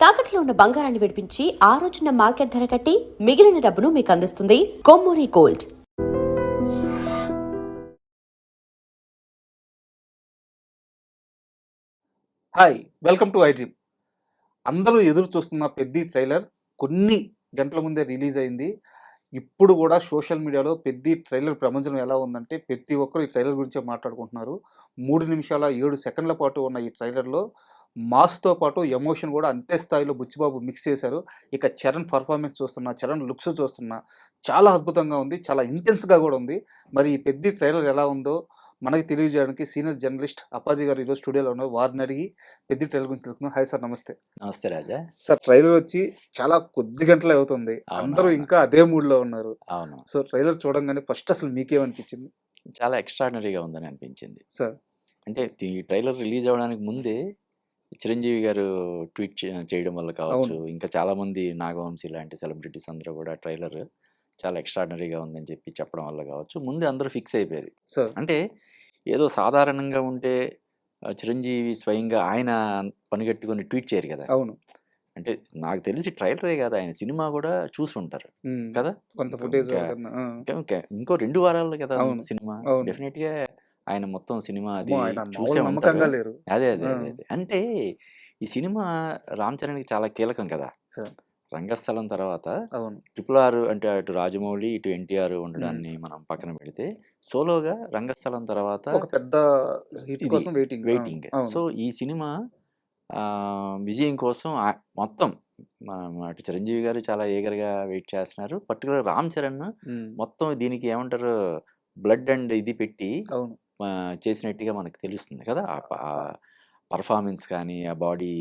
తాకట్లో ఉన్న బంగారాన్ని విడిపించి ఆ రోజున మార్కెట్ ధర కట్టి మిగిలిన డబ్బును మీకు అందిస్తుంది Kommuri gold. Hi, welcome to I dream. అందరూ ఎదురు చూస్తున్న పెద్ది ట్రైలర్ కొన్ని గంటల ముందే రిలీజ్ అయింది. ఇప్పుడు కూడా సోషల్ మీడియాలో పెద్ది ట్రైలర్ ప్రపంచం ఎలా ఉందంటే ప్రతి ఒక్కరు ఈ ట్రైలర్ గురించే మాట్లాడుకుంటున్నారు. 3 నిమిషాల 7 సెకండ్ల పాటు ఉన్న ఈ ట్రైలర్లో మాస్తో పాటు ఎమోషన్ కూడా అంతే స్థాయిలో బుచ్చిబాబు మిక్స్ చేశారు. ఇక చరణ్ పర్ఫార్మెన్స్ చూస్తున్నా, చరణ్ లుక్స్ చూస్తున్నా చాలా అద్భుతంగా ఉంది, చాలా ఇంటెన్స్గా కూడా ఉంది. మరి ఈ పెద్ది ట్రైలర్ ఎలా ఉందో మనకి తెలియజేయడానికి సీనియర్ జర్నలిస్ట్ అప్పాజీ గారు ఈరోజు స్టూడియోలో ఉన్నారు. వారిని అడిగి పెద్ది ట్రైలర్ గురించి తెలుసుకుందాం. హాయ్ సార్, నమస్తే. నమస్తే రాజా. సార్, ట్రైలర్ వచ్చి చాలా కొద్ది గంటలే అవుతుంది, అందరూ ఇంకా అదే మూడ్లో ఉన్నారు. అవును. సో ట్రైలర్ చూడంగానే ఫస్ట్ అసలు మీకేమనిపించింది? చాలా ఎక్స్ట్రాడినరీగా ఉందని అనిపించింది సార్. అంటే ఈ ట్రైలర్ రిలీజ్ అవ్వడానికి ముందే చిరంజీవి గారు ట్వీట్ చేయడం వల్ల కావచ్చు, ఇంకా చాలామంది నాగవంశీ లాంటి సెలబ్రిటీస్ అందరూ కూడా ట్రైలర్ చాలా ఎక్స్ట్రాడినరీగా ఉందని చెప్పి చెప్పడం వల్ల కావచ్చు, ముందే అందరూ ఫిక్స్ అయిపోయారు. సార్, అంటే ఏదో సాధారణంగా ఉంటే చిరంజీవి స్వయంగా ఆయన పనిగట్టుకొని ట్వీట్ చేయరు కదా. అవును. అంటే నాకు తెలిసి ట్రైలరే కాదు, ఆయన సినిమా కూడా చూసి ఉంటారు కదా. కొంత ఫుటేజ్ ఇంకో 2 వారాలు కదా అవును. సినిమా. అవును. డెఫినెట్ గా ఆయన మొత్తం సినిమా అది అమ్మో, ఆయన చూసే మామూలు ఉంటారు. నమ్మకంగా లేరు. అదే అదే అదే అదే. అంటే ఈ సినిమా రామ్ చరణ్కి చాలా కీలకం కదా. సార్. రంగస్థలం తర్వాత అవును. RRR అంటే అటు రాజమౌళి ఇటు ఎన్టీఆర్ ఉండడాన్ని మనం పక్కన పెడితే, సోలోగా రంగస్థలం తర్వాత ఒక పెద్ద హిట్ ఇది కోసం వెయిటింగ్. సో ఈ సినిమా విజయం కోసం మొత్తం అటు చిరంజీవి గారు చాలా ఈగర్గా వెయిట్ చేస్తున్నారు. పర్టికులర్ రామ్ చరణ్ మొత్తం దీనికి ఏమంటారు, బ్లడ్ అండ్ ఇది పెట్టి అవును. చేసినట్టుగా మనకు తెలుస్తుంది కదా. ఆ పర్ఫార్మెన్స్ కానీ, ఆ బాడీ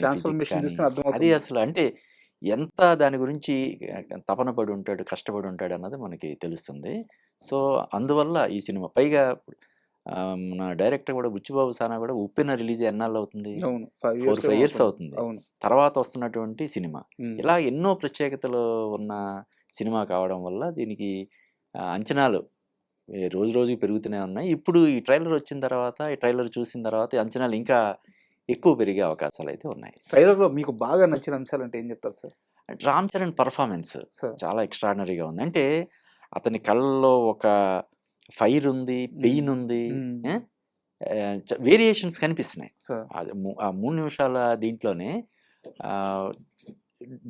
ట్రాన్స్ఫర్మేషన్ చూస్తే అది అర్థమవుతుంది. అసలు అంటే ఎంత దాని గురించి తపన పడి ఉంటాడు, కష్టపడి ఉంటాడు అన్నది మనకి తెలుస్తుంది. సో అందువల్ల ఈ సినిమా పైగా మన డైరెక్టర్ కూడా బుచ్చిబాబు సానా కూడా ఉప్పెన రిలీజ్ ఎన్నాళ్ళు అవుతుంది, అవును. 4-5 ఇయర్స్ అవుతుంది. అవును. తర్వాత వస్తున్నటువంటి సినిమా ఇలా ఎన్నో ప్రత్యేకతలు ఉన్న సినిమా కావడం వల్ల దీనికి అంచనాలు రోజు రోజుకి పెరుగుతూనే ఉన్నాయి. ఇప్పుడు ఈ ట్రైలర్ వచ్చిన తర్వాత, ఈ ట్రైలర్ చూసిన తర్వాత ఈ అంచనాలు ఇంకా ఎక్కువ పెరిగే అవకాశాలు అయితే ఉన్నాయి. ట్రైలర్లో మీకు బాగా నచ్చిన అంశాలు అంటే ఏం చెప్తారు sir? Ram Charan performance sir. చాలా ఎక్స్ట్రాడినరీగా ఉంది. అంటే అతని కళ్ళలో ఒక ఫైర్ ఉంది, పెయిన్ ఉంది, వేరియేషన్స్ కనిపిస్తున్నాయి. సార్. ఆ 3 నిమిషాల దీంట్లోనే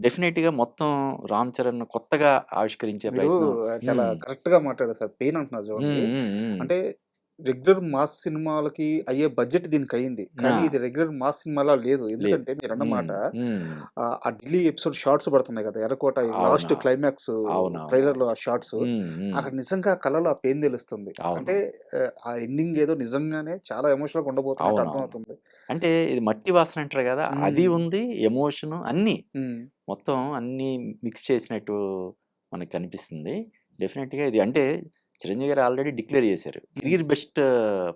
డెఫినెట్గా మొత్తం రామ్ చరణ్ కొత్తగా ఆవిష్కరించే మీరు ప్రయత్నం. చాలా కరెక్ట్ గా మాట్లాడారు సార్. పెయిన్ అంటున్నారు చూడండి. అంటే రెగ్యులర్ మాస్ సినిమాలకి అయ్యే బడ్జెట్ దీనికి అయింది, కానీ ఇది రెగ్యులర్ మాస్ సినిమాలా లేదు. ఎందుకంటే మీరు అన్నమాట ఆ ఢిల్లీ ఎపిసోడ్ షార్ట్స్ పడుతున్నాయి కదా, ఎర్రకోట లాస్ట్ క్లైమాక్స్ ట్రైలర్ లో ఆ షార్ట్స్, అక్కడ నిజంగా కళలో ఆ పెయిన్ తెలుస్తుంది. అంటే ఆ ఎండింగ్ ఏదో నిజంగానే చాలా ఎమోషనల్ గా ఉండబోతున్నట్టు అర్థమవుతుంది. అంటే ఇది మట్టి వాసన అంటారు కదా, అది ఉంది, ఎమోషన్ అన్ని మొత్తం అన్ని మిక్స్ చేసినట్టు మనకు కనిపిస్తుంది. డెఫినెట్గా ఇది అంటే చిరంజీవి గారు ఆల్రెడీ డిక్లేర్ చేశారు, కెరీర్ బెస్ట్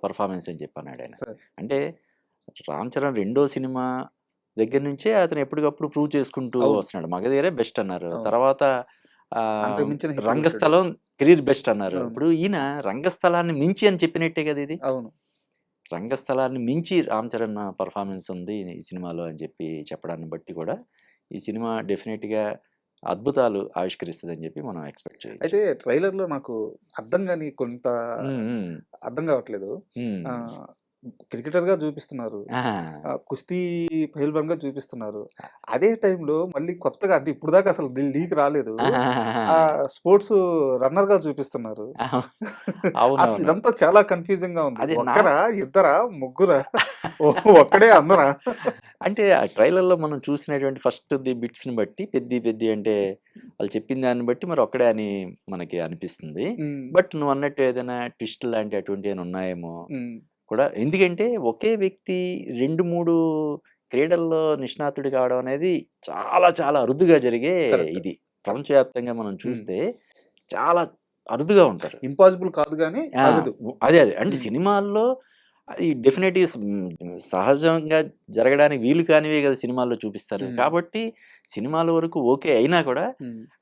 పర్ఫార్మెన్స్ అని చెప్పి అన్నాడు ఆయన. అంటే రామ్ చరణ్ 2వ సినిమా దగ్గర నుంచే అతను ఎప్పటికప్పుడు ప్రూవ్ చేసుకుంటూ వస్తున్నాడు. మగధీరే బెస్ట్ అన్నారు, తర్వాత రంగస్థలం కెరీర్ బెస్ట్ అన్నారు. ఇప్పుడు ఈయన రంగస్థలాన్ని మించి అని చెప్పినట్టే కదా ఇది. అవును. రంగస్థలాన్ని మించి రామ్ చరణ్ పర్ఫార్మెన్స్ ఉంది ఈ సినిమాలో అని చెప్పి చెప్పడాన్ని బట్టి కూడా ఈ సినిమా డెఫినెట్గా అద్భుతాలు ఆవిష్కరిస్తుందని చెప్పి మనం ఎక్స్పెక్ట్ చేయొచ్చు. అయితే ట్రైలర్ లో నాకు అర్థం కాని కొంత అర్థం కావట్లేదు. క్రికెటర్ గా చూపిస్తున్నారు, కుస్తీ పహల్వాన్ గా చూపిస్తున్నారు. అదే టైంలో మళ్ళీ కొత్తగా, అంటే ఇప్పుడు దాకా అసలు లీక్ రాలేదు, స్పోర్ట్స్ రన్నర్ గా చూపిస్తున్నారు. అసలు ఇదంతా చాలా కన్ఫ్యూజింగ్ గా ఉంది. ఒక్కరా, ఇద్దరా, ముగ్గురా, ఒక్కడే అందరా? అంటే ఆ ట్రైలర్లో మనం చూసినటువంటి ఫస్ట్ బిట్స్ని బట్టి పెద్ది అంటే వాళ్ళు చెప్పిన దాన్ని బట్టి మరి ఒక్కడే అని మనకి అనిపిస్తుంది. బట్ నువ్వు అన్నట్టు ఏదైనా ట్విస్ట్ లాంటి అటువంటివి ఉన్నాయేమో కూడా. ఎందుకంటే ఒకే వ్యక్తి 2-3 క్రీడల్లో నిష్ణాతుడు కావడం అనేది చాలా చాలా అరుదుగా జరిగే ఇది. ప్రపంచవ్యాప్తంగా మనం చూస్తే చాలా అరుదుగా ఉంటారు. ఇంపాసిబుల్ కాదు కానీ అదే అంటే సినిమాల్లో అది డెఫినెట్గా సహజంగా జరగడానికి వీలు కానివే కదా సినిమాల్లో చూపిస్తారు. కాబట్టి సినిమాల వరకు ఓకే అయినా కూడా,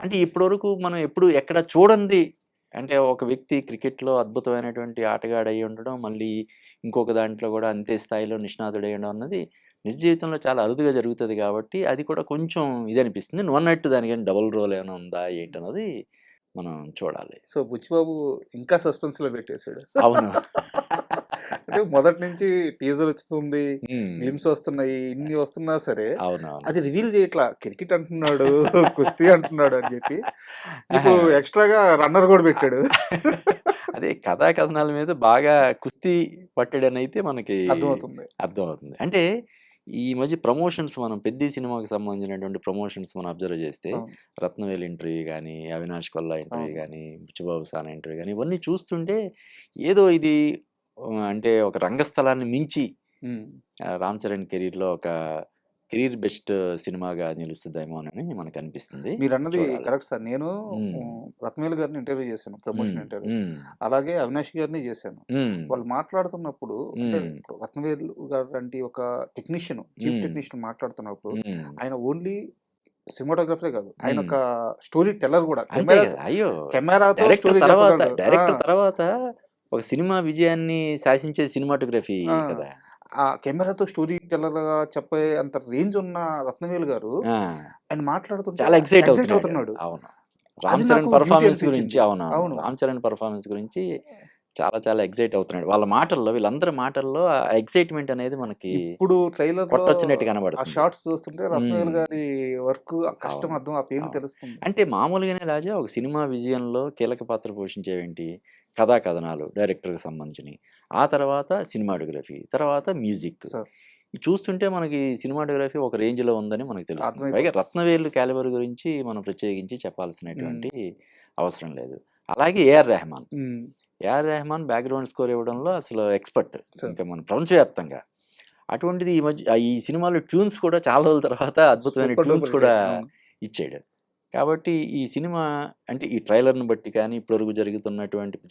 అంటే ఇప్పటి వరకు మనం ఎక్కడ చూడండి, అంటే ఒక వ్యక్తి క్రికెట్లో అద్భుతమైనటువంటి ఆటగాడు అయి ఉండడం, మళ్ళీ ఇంకొక దాంట్లో కూడా అంతే స్థాయిలో నిష్ణాతుడు అయ్యడం అన్నది నిజ జీవితంలో చాలా అరుదుగా జరుగుతది కాబట్టి, అది కూడా కొంచెం ఇదనిపిస్తుంది. నువ్వన్నట్టు దానికేం డబుల్ రోల్ ఏమైనా ఉందా ఏంటన్నది మనం చూడాలి. సో, బుచ్చిబాబు ఇంకా సస్పెన్స్‌లో పెట్టేసాడు. అవును. అంటే మొదటి నుంచి టీజర్ వస్తుంది, హ్మ్. గ్లిమ్స్ వస్తున్నాయి, ఇన్ని వస్తున్నా సరే అవునవును. అది రివీల్ చేయట్లా. క్రికెట్ అంటున్నాడు, కుస్తీ అంటున్నాడు అని చెప్పి. ఆహా! ఇప్పుడు ఎక్స్‌ట్రాగా రన్నర్ కూడా పెట్టాడు. అదే కథా కథనాల మీద బాగా కుస్తీ పట్టాడనైతే మనకి అర్థమవుతుంది. అర్థమవుతుంది. అంటే ఈ మధ్య ప్రమోషన్స్ మనం 'పెద్ది' సినిమాకి సంబంధించినటువంటి ప్రమోషన్స్ మనం అబ్జర్వ్ చేస్తే అవును. 'రత్నవేలు' ఇంటర్వ్యూ గాని, 'అవినాష్ కొల్లా' ఇంటర్వ్యూ అవును. గాని, 'బుచ్చిబాబు సానా' ఇంటర్వ్యూ గాని ఇవన్నీ చూస్తుంటే ఏదో ఇది అంటే ఒక రంగస్థలాన్ని మించి హ్మ్. 'రామ్ చరణ్' కెరీర్‌లో ఒక కెరీర్ బెస్ట్ సినిమాగా నిలుస్తదేమోనని మనకనిపిస్తుంది. మీరన్నది చూడాలి. Correct sir. నేను హ్మ్. రత్నవేలు గారిని ఇంటర్వ్యూ చేశాను. ప్రమోషన్ హ్మ్. ఇంటర్వ్యూ. హ్మ్. అలాగే అవినాష్ గారిని చేశాను. హ్మ్. వాళ్ళు మాట్లాడుతున్నప్పుడు అంటే హ్మ్. ఇప్పుడు రత్నవేలు గారంటి ఒక టెక్నీషియన్, చీఫ్ హ్మ్. టెక్నీషియన్ మాట్లాడుతున్నప్పుడు హ్మ్. ఆయన ఓన్లీ సినిమాటోగ్రఫరే కాదు. ఆయన హ్మ్. ఒక స్టోరీ టెల్లర్ కూడా. అంతే గదా! అయ్యో! కెమెరాతో డైరెక్టర్ స్టోరీ తర్వాత చెప్పగలడు. ఆ! డైరెక్టర్ తర్వాత ఒక సినిమా విజయాన్ని శాసించేది సినిమాటోగ్రఫీ ఆ! కదా! ఆ కెమెరాతో స్టోరీ టెల్లర్‌గా చెప్పే అంత రేంజ్ ఉన్న రత్నవేలు గారు ఆ! ఆయన మాట్లాడుతుంటే చాలా ఎక్సైట్ ఎక్సైట్ అవుతున్నాడు. అవుతున్నాడు. అవును. అది 'రామ్ చరణ్' నాకు బ్యూటీ పెర్ఫార్మన్స్ గురించి అనిపించింది. అవునవును. అవును. 'రామ్ చరణ్' పెర్ఫార్మన్స్ గురించి చాలా చాలా ఎక్సైట్ అవుతున్నాడు. వాళ్ళ మాటల్లో వీళ్ళందరి మాటల్లో ఆ ఎక్సైట్‌మెంట్ అనేది మనకి ఇప్పుడు ట్రైలర్‌లో కొట్టొచ్చినట్టు ఆ కనబడుతుంది. షాట్స్ చూస్తుంటే రత్నవేలు హ్మ్. గారి వర్క్, ఆ కష్టం అవును. అర్థం, ఆ పెయిన్ అవును. తెలుస్తుంది. అంటే మామూలుగానే రాజా ఒక సినిమా విజయంలో కీలక పాత్ర పోషించేవేంటి? కథా కథనాలు డైరెక్టర్‌కి సంబంధించినయి. ఆ తర్వాత సినిమాటోగ్రఫీ, తర్వాత మ్యూజిక్. సార్ ఇది చూస్తుంటే మనకి సినిమాటోగ్రఫీ ఒక రేంజ్‌లో ఉందని మనకు తెలుస్తుంది. పైగా అర్థమైపోతుంది. 'రత్నవేలు' క్యాలిబర్ గురించి మనం ప్రత్యేకించి హ్మ్. చెప్పాల్సినటువంటి అవసరం లేదు. అలాగే ఏఆర్ రెహమాన్. హ్మ్. ఏఆర్ రెహమాన్ బ్యాక్‌గ్రౌండ్ స్కోర్ ఇవ్వడంలో అసలు ఎక్స్‌పర్ట్. సార్ ఇంకా మన ప్రపంచవ్యాప్తంగా. అటువంటిది ఈ మధ్య ఈ సినిమాలో ట్యూన్స్ కూడా చాలా రోజుల తర్వాత అద్భుతమైన సూపర్ ట్యూన్స్ డూపర్ హిట్ కూడా అయింది. అవును. ఇచ్చాడు. కాబట్టి ఈ సినిమా అంటే ఈ ట్రైలర్‌ని బట్టి కానీ, ఇప్పటివరకు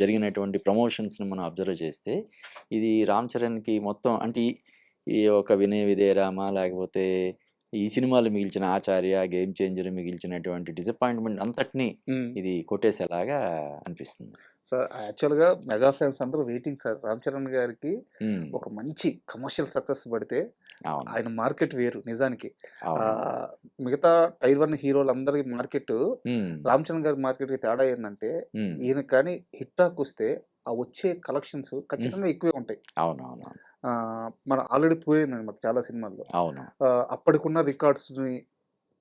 జరిగినటువంటి ప్రమోషన్స్‌ని మనం అబ్జర్వ్ చేస్తే, ఇది 'రామ్ చరణ్‌కి' మొత్తం అంటే ఈ ఈ ఒక 'వినయ విధేయ రామ' లేకపోతే ఈ సినిమాలు మిగిల్చిన 'ఆచార్య', 'గేమ్ చేంజర్' మిగిల్చినటువంటి డిసప్పాయింట్‌మెంట్ అంతటిని హ్మ్. ఇది కొట్టేసేలాగా అనిపిస్తుంది. సార్ యాక్చువల్‌గా మెగా ఫ్యాన్స్ అందరూ వెయిటింగ్ సార్. 'రామ్ చరణ్' గారికి హ్మ్. ఒక మంచి కమర్షియల్ సక్సెస్ పడితే అవును. ఆయన మార్కెట్ వేరు నిజానికి. అవునవును. ఆహ్, మిగతా టైర్ 1 హీరోలందరి మార్కెట్ హ్మ్. 'రామ్ చరణ్' గారి మార్కెట్‌కి తేడా ఏందంటే హ్మ్. ఈయనకి కానీ హిట్ టాక్ వస్తే ఆ వచ్చే కలెక్షన్స్ హ్మ్. ఖచ్చితంగా ఎక్కువే ఉంటాయి. అవునవునవును. మన ఆల్రెడీ ప్రూవ్ అయిందనమాట చాలా సినిమాల్లో. అవును. అప్పటికున్న రికార్డ్స్‌ని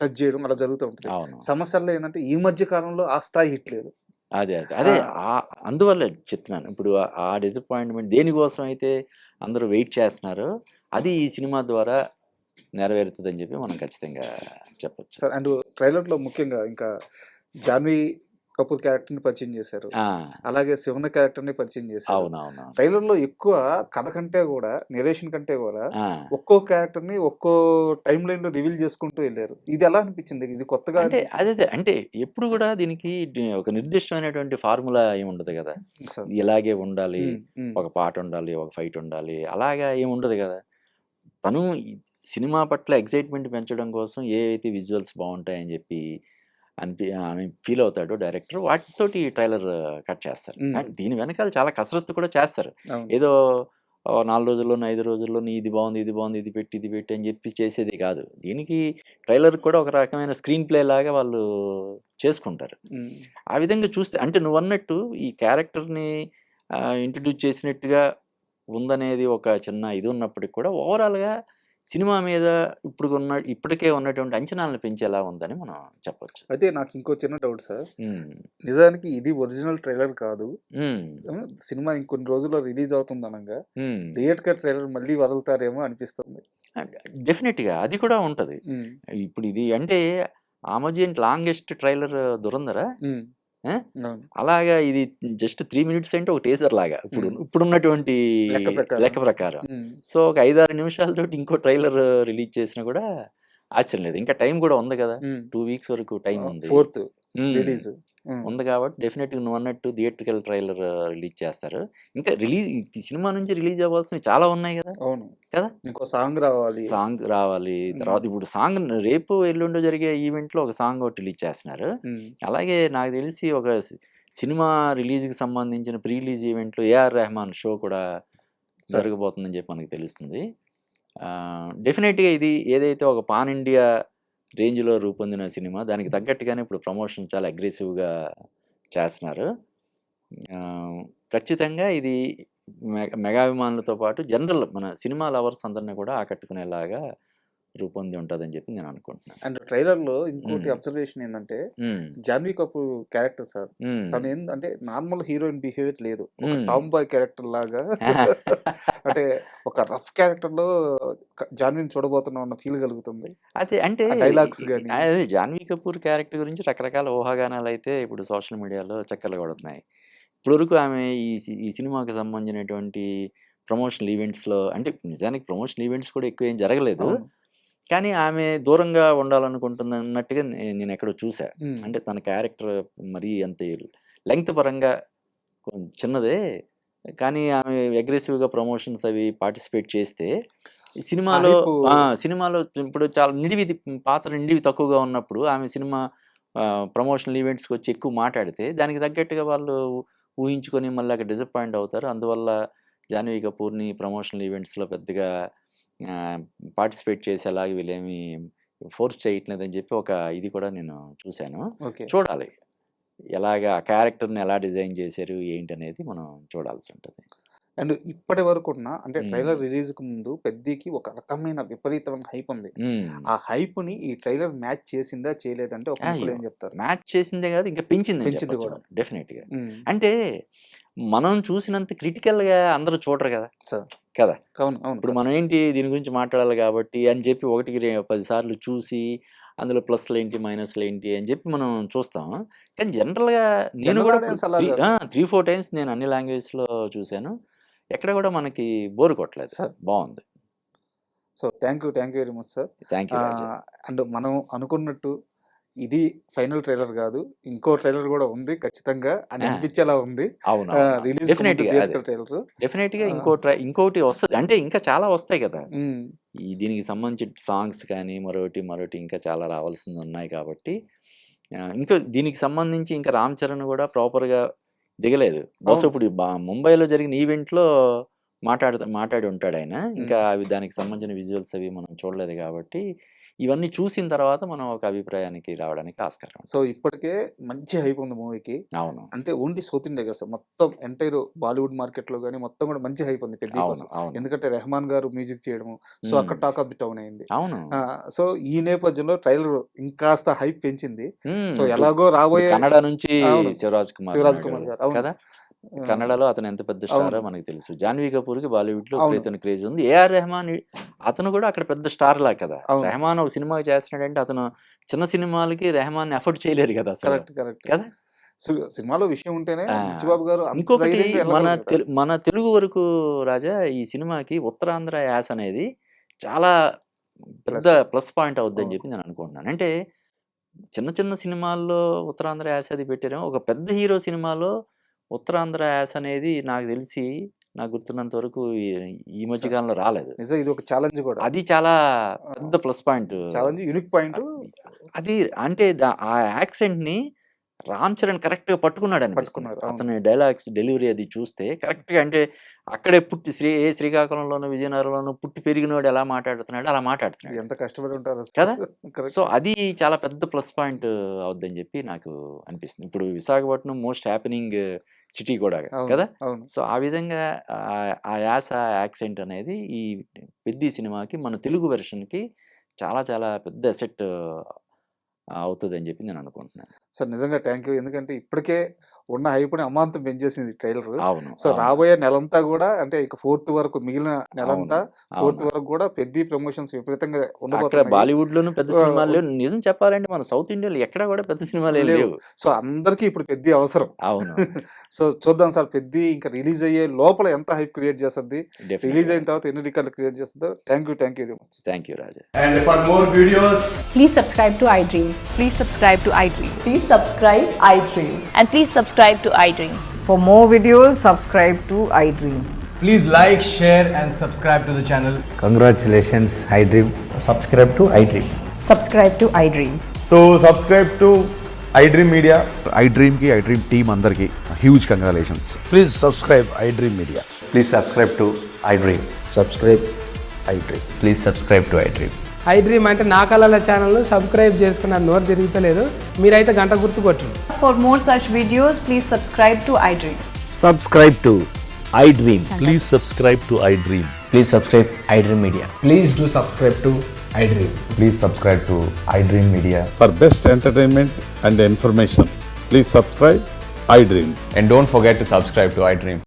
టచ్ చేయడం అలా జరుగుతూ ఉంటది. అవును. సమస్యల్లో ఏందంటే ఈ మధ్య కాలంలో ఆ స్థాయి హిట్ లేదు. అదే. ఆ! అందువల్లే చెప్తున్నాను. ఇప్పుడు ఆ డిసప్పాయింట్‌మెంట్ దేనికోసం అయితే అందరూ వెయిట్ చేస్తున్నారో, అది ఈ సినిమా ద్వారా నెరవేరుతదని చెప్పి మనం ఖచ్చితంగా చెప్పొచ్చు. సార్ అండ్ ట్రైలర్‌లో ముఖ్యంగా ఇంకా 'జాన్వీ కపూర్' క్యారెక్టర్‌ని పరిచయం చేశారు. ఆ! అలాగే 'శివన్న' క్యారెక్టర్‌ని పరిచయం చేశారు. అవునవునవును. ట్రైలర్‌లో ఎక్కువ కథ కంటే గూడా, నెరేషన్ కంటే గూడా ఆ! ఒక్కో క్యారెక్టర్‌ని ఒక్కో టైమ్ లైన్‌లో రివీల్ చేసుకుంటూ ఎళ్లారు. ఇదెలా అనిపించింది? ఇది కొత్తగా అంటే అనిపించింది. అంటే ఎప్పుడు గూడా దీనికి ఒక నిర్దిష్టమైనటువంటి ఫార్ములా ఏమి ఉండదు గదా! సార్. ఇలాగే ఉండాలి. హ్మ్. హ్మ్. ఒక పాటుండాలి, ఒక ఫైట్ ఉండాలి. అలాగా ఏమి ఉండదు గదా! తను ఈ సినిమా పట్ల ఎక్సైట్‌మెంట్ పెంచడం కోసం ఏవైతే విజువల్స్ బావుంటాయని జెప్పి అని ఫీల్ అవుతాడో డైరెక్టర్ వాటితోటి ట్రైలర్ కట్ చేస్తారు. హ్మ్. అండ్ దీని వెనకాల చాలా కసరత్తు కూడా చేస్తారు. అవును. ఏదో 4 రోజుల్లోనో, 5 రోజుల్లోనో ఇది బావుంది, ఇది బావుంది, ఇది పెట్టి అని జెప్పి చేసేది కాదు. దీనికి ట్రైలర్ కూడా ఒక రకమైన స్క్రీన్ ప్లే లాగా వాళ్ళు చేసుకుంటారు. హ్మ్. ఆ విధంగా చూస్తే అంటే నువ్వన్నట్టు ఈ క్యారెక్టర్‌ని ఇంట్రొడ్యూస్ చేసినట్టుగా ఉందనేది ఒక చిన్న ఇది ఉన్నప్పటికి కూడా ఓవరాల్‌గా సినిమా మీద ఇప్పటికే ఉన్నటువంటి అంచనాలను పెంచేలా ఉందని మనం చెప్పొచ్చు. అయితే నాకు ఇంకో చిన్న డౌట్ సార్. హ్మ్. నిజానికి ఇది ఒరిజినల్ ట్రైలర్ కాదు. హ్మ్. సినిమా ఇంకొన్ని రోజుల్లో రిలీజ్ అవుతుందనంగా హ్మ్. థియేటర్ ట్రైలర్ మళ్ళీ వదులుతారేమో అనిపిస్తుంది. డెఫినిట్‌గా అది కూడా ఉంటది. హ్మ్. ఇప్పుడు ఇది అంటే ఆ మధ్య లాంగెస్ట్ ట్రైలర్ 'దురంధర'. హ్మ్. ఆ! అవును. అలాగా ఇది జస్ట్ 3 మినిట్స్ అంటే ఒక టీజర్ లాగా. హ్మ్. ఇప్పుడున్నటువంటి లెక్క ప్రకారం. లెక్క ప్రకారం. హ్మ్. సో, ఒక 5, 6 నిమిషాలతోటి ఇంకో ట్రైలర్ రిలీజ్ చేసినా కూడా ఆశ్చర్యం లేదు. ఇంకా టైం కూడా ఉంది కదా! హ్మ్. 2 వీక్స్ వరకు టైం ఉంది. 4థ్ హ్మ్. రిలీజ్. హ్మ్. ఉంది కాబట్టి డెఫినెట్‌గా నువ్వన్నట్టు థియేట్రికల్ ట్రైలర్ రిలీజ్ చేస్తారు. ఇంకా ఈ సినిమా నుంచి రిలీజ్ అవ్వాల్సినవి చాలా ఉన్నాయి గదా! అవును. కదా! ఇంకో సాంగ్ రావాలి. సాంగ్ రావాలి. హ్మ్. తర్వాత ఇప్పుడు సాంగ్ రేపు, ఎల్లుండో జరిగే ఈవెంట్‌లో ఒక సాంగ్ ఒకటి రిలీజ్ చేస్తున్నారు. హ్మ్. అలాగే నాకు తెలిసి ఒక సినిమా రిలీజ్‌కి సంబంధించిన ప్రీ రిలీజ్ ఈవెంట్‌లో ఏఆర్ రెహమాన్ షో కూడా సార్. జరగబోతుందని చెప్పి మనకు తెలుస్తుంది. డెఫినెట్గా ఇది ఏదైతే ఒక పాన్ ఇండియా రేంజ్లో రూపొందిన సినిమా, దానికి తగ్గట్టుగానే ఇప్పుడు ప్రమోషన్ చాలా అగ్రెసివ్గా చేస్తున్నారు. ఆ, ఖచ్చితంగా ఇది మెగాభిమానులతో పాటు జనరల్ మన సినిమా లవర్స్ అందరినీ కూడా ఆకట్టుకునేలాగా రూపొంది ఉంటుందని చెప్పి నేను అనుకుంటున్నాను. అండ్ ట్రైలర్ లో ఇంకోటి మ్మ్. అబ్జర్వేషన్ ఏంటంటే మ్మ్. జాన్వీ కపూర్ క్యారెక్టర్ సార్, మ్మ్. తను ఏంటంటే నార్మల్ హీరోయిన్ బిహేవియర్ లేదు, ఒక మ్మ్. టామ్ బాయ్ క్యారెక్టర్ లాగా అంటే ఒక రఫ్ క్యారెక్టర్ లో జాన్వీని చూడబోతున్నాం అన్న ఫీల్ కలుగుతుంది. అదే అంటే ఆ డైలాగ్స్ గానీ. అదే జాన్వీ కపూర్ క్యారెక్టర్ గురించి రకరకాల ఊహాగానాలు అయితే ఇప్పుడు సోషల్ మీడియాలో చక్కర్లు కొడుతున్నాయి. ఇప్పటివరకు ఆమె ఈ సినిమాకి సంబంధించినటువంటి ప్రమోషనల్ ఈవెంట్స్లో, అంటే నిజానికి ప్రమోషనల్ ఈవెంట్స్ కూడా ఎక్కువ ఏం జరగలేదు, అవును. కానీ ఆమె దూరంగా ఉండాలనుకుంటుంది అన్నట్టుగా నేను ఎక్కడో చూసా. మ్మ్. అంటే తన క్యారెక్టర్ మరీ అంత లెంగ్త్ పరంగా కొంచెం చిన్నదే, కానీ ఆమె అగ్రెసివ్గా ప్రమోషన్స్ అవి పార్టిసిపేట్ చేస్తే ఈ సినిమాలో hype- సినిమాలో ఇప్పుడు చాలా పాత్ర నిడివి తక్కువగా ఉన్నప్పుడు ఆమె సినిమా ప్రమోషనల్ ఈవెంట్స్కి వచ్చి ఎక్కువ మాట్లాడితే దానికి తగ్గట్టుగా వాళ్ళు ఊహించుకొని మళ్ళీ అక్కడ డిసప్పాయింట్ అవుతారు. అందువల్ల జాన్వీ కపూర్ని ప్రమోషనల్ ఈవెంట్స్లో పెద్దగా పార్టిసిపేట్ చేసేలాగా వీళ్ళేమి ఫోర్స్ చేయట్లేదని చెప్పి ఒక ఇది కూడా నేను చూశాను. ఓకే. చూడాలి ఎలాగా ఆ క్యారెక్టర్ని ఎలా డిజైన్ చేశారు ఏంటి అనేది మనం చూడాల్సి ఉంటుంది. అండ్ ఇప్పటి వరకు ఉన్న అంటే మ్మ్. ట్రైలర్ రిలీజ్ కు ముందు పెద్దకి ఒక రకమైన విపరీతమైన హైప్ ఉంది. మ్మ్. ఆ హైప్ ని ఈ ట్రైలర్ మ్యాచ్ చేసిందా చేయలేదంటే ఒక ముక్కలో ఏం చెప్తారు? మ్యాచ్ చేసిందే కాదు, ఇంకా పెంచింది పెంచింది కూడా. డెఫినెట్గా. మ్మ్. అంటే మనం చూసినంత క్రిటికల్గా అందరూ చూడరు కదా సార్ కదా అవును అవును ఇప్పుడు మనం ఏంటి దీని గురించి మాట్లాడాలి కాబట్టి అని చెప్పి 1-10 సార్లు చూసి అందులో ప్లస్లు ఏంటి మైనస్లు ఏంటి అని చెప్పి మనం చూస్తాం. కానీ జనరల్గా నేను General కూడా audience అలా కాదు. 3-4 టైమ్స్ నేను అన్ని లాంగ్వేజ్లో చూశాను. ఎక్కడ కూడా మనకి బోర్ కొట్టలేదు సార్. బాగుంది. So thank you very much sir. Thank you Raja. And మనం అనుకున్నట్టు ఇది ఫైనల్ ట్రైలర్ కాదు, ఇంకో ట్రైలర్ కూడా ఉంది ఖచ్చితంగా అని ఆ. అనిపించేలా ఉంది. అవును రిలీజ్ డెఫినెట్గా ట్రైలర్. డెఫినెట్గా ఆ. ఇంకోటి వస్తుంది, అంటే ఇంకా చాలా వస్తాయి కదా దీనికి సంబంధించిన సాంగ్స్ కానీ మరొకటి ఇంకా చాలా రావాల్సింది ఉన్నాయి కాబట్టి ఇంకా దీనికి సంబంధించి ఇంకా రామ్ చరణ్ కూడా ప్రాపర్గా దిగలేదు. బహుశా అవును. ఇప్పుడు ముంబైలో జరిగిన ఈవెంట్లో మాట్లాడి ఉంటాడు ఆయన. ఇంకా అవి దానికి సంబంధించిన విజువల్స్ అవి మనం చూడలేదు కాబట్టి ఇవన్నీ చూసిన తర్వాత మనం ఒక అభిప్రాయానికి రావడానికి ఆస్కారం ఉంది. సో ఇప్పటికే మంచి హైప్ ఉంది మూవీకి. అవును అంటే ఓన్లీ సౌత్ ఇండియా కదా సార్, మొత్తం ఎంటైర్ బాలీవుడ్ మార్కెట్ లో కానీ మొత్తం కూడా మంచి హైప్ ఉంది పెద్ద అవును కోసం. అవును ఎందుకంటే రెహమాన్ గారు మ్యూజిక్ చేయడము, సో మ్మ్. అక్కడ టాక్ ఆఫ్ ది టౌన్ అయింది. అవును సో ఈ నేపథ్యంలో ట్రైలర్ ఇంకాస్త హైప్ పెంచింది. మ్మ్. సో ఎలాగో రాబోయే కన్నడ నుంచి అవును. శివరాజ్ కుమార్ శివరాజ్ ఉన్నాడు కుమార్ గారు అవును. కదా. కన్నడలో అతను ఎంత పెద్ద స్టారో అవును. మనకు తెలుసు. జాన్వీ కపూర్కి బాలీవుడ్లో అవును. విపరీతమైన క్రేజ్ ఉంది. ఏఆర్ రెహమాన్ అతను కూడా అక్కడ పెద్ద స్టార్ లా కదా. అవును. రెహమాన్ ఒక సినిమా చేస్తున్నాడంటే అతను చిన్న సినిమాలకి రెహమాన్ ఎఫర్ట్ చేయలేరు కదా అసలు కరెక్ట్ కదా. సినిమాలో విషయం ఉంటేనే ఆ, బుచ్చిబాబు గారు అంత ఇంకొకటి ధైర్యంగా వెళ్ళగలరు కదా. మన తెలుగు వరకు రాజా ఈ సినిమాకి ఉత్తరాంధ్ర యాస అనేది చాలా పెద్ద ప్లస్ పాయింట్ అవుద్దని అవును. చెప్పి నేను అనుకుంటున్నాను. అంటే చిన్న సినిమాల్లో ఉత్తరాంధ్ర యాస అది పెట్టారేమో, ఒక పెద్ద హీరో సినిమాలో ఉత్తరాంధ్ర యాస అనేది నాకు తెలిసి నాకు గుర్తున్నంత వరకు ఈ మధ్య కాలంలో రాలేదు. నిజం, ఇది ఒక ఛాలెంజ్ కూడా. అది చాలా పెద్ద plus point. Challenge unique point. అది అంటే ఆ యాక్సెంట్ ని రామ్ చరణ్ కరెక్ట్ గా పట్టుకున్నాడు అనిపిస్తుంది. పట్టుకున్నారు, అవును. అతని డైలాగ్స్ డెలివరీ అది చూస్తే కరెక్ట్ గా, అంటే అక్కడే పుట్టి శ్రీకాకుళంలోనూ విజయనగరంలోనూ పుట్టి పెరిగినవాడు ఎలా మాట్లాడుతున్నాడు అలా మాట్లాడుతున్నాడు ఎంత కష్టపడి ఉంటారు అసలు. కదా. Correct. సో అది చాలా పెద్ద ప్లస్ పాయింట్ అవుద్దని చెప్పి నాకు అనిపిస్తుంది. ఇప్పుడు విశాఖపట్నం మోస్ట్ హ్యాపెనింగ్ సిటీ కూడా అవును, కదా. అవును. సో ఆ విధంగా ఆ యాస యాక్సెంట్ అనేది ఈ పెద్ద సినిమాకి మన తెలుగు వెర్షన్కి చాలా చాలా పెద్ద ఎసెట్ అవుతుంది అని చెప్పి నేను అనుకుంటున్నాను. సార్ నిజంగా థ్యాంక్ యూ. ఎందుకంటే ఇప్పటికే ఉన్న హైప్ని అమాంతం పెంచేసింది ట్రైలర్. అవును సో రాబోయే నెలంతా కూడా, అంటే ఇక 4th వరకు మిగిలిన నెలంతా అవును 4th వరకు కూడా పెద్ద ప్రమోషన్స్ విపరీతంగా అక్కడ ఉండబోతున్నాయి. బాలీవుడ్ లోను పెద్ద సినిమాలు లేవు. నిజం చెప్పాలంటే మన సౌత్ ఇండియాలో ఎక్కడ కూడా పెద్ద సినిమాలు ఏం లేవు. లేవు. సో అందరికీ ఇప్పుడు పెద్ద అవసరం. అవును సో చూద్దాం సార్, పెద్ద ఇంకా రిలీజ్ అయ్యే లోపల ఎంత హైప్ క్రియేట్ చేస్తుంది, రిలీజ్ అయిన తర్వాత ఎన్ని రికార్డులు క్రియేట్ చేస్తుందో. Thank you very much. Thank you Raja. And for more videos, Please subscribe to iDream. Please subscribe to iDream. Please subscribe iDream. And please subscribe to iDream. For more videos, subscribe to iDream. please like, share, and subscribe to the channel. Congratulations, iDream. subscribe to iDream. Subscribe to iDream. So subscribe to iDream Media. iDream team అందరికి huge congratulations. Please subscribe iDream Media. Please subscribe to iDream. Subscribe iDream. Please subscribe to iDream. I dream అంటే నా కళల ఛానల్ను subscribe చేసుకున్న నోరు తిరుగుతలేదు, మీరైతే గంట గుర్తు కొట్టండి. For more such videos, please subscribe to iDream. Subscribe to iDream. Please subscribe to iDream. Please subscribe iDream Media. Please do subscribe to iDream. Please subscribe to iDream Media. For best entertainment and information, please subscribe iDream. And don't forget to subscribe to iDream.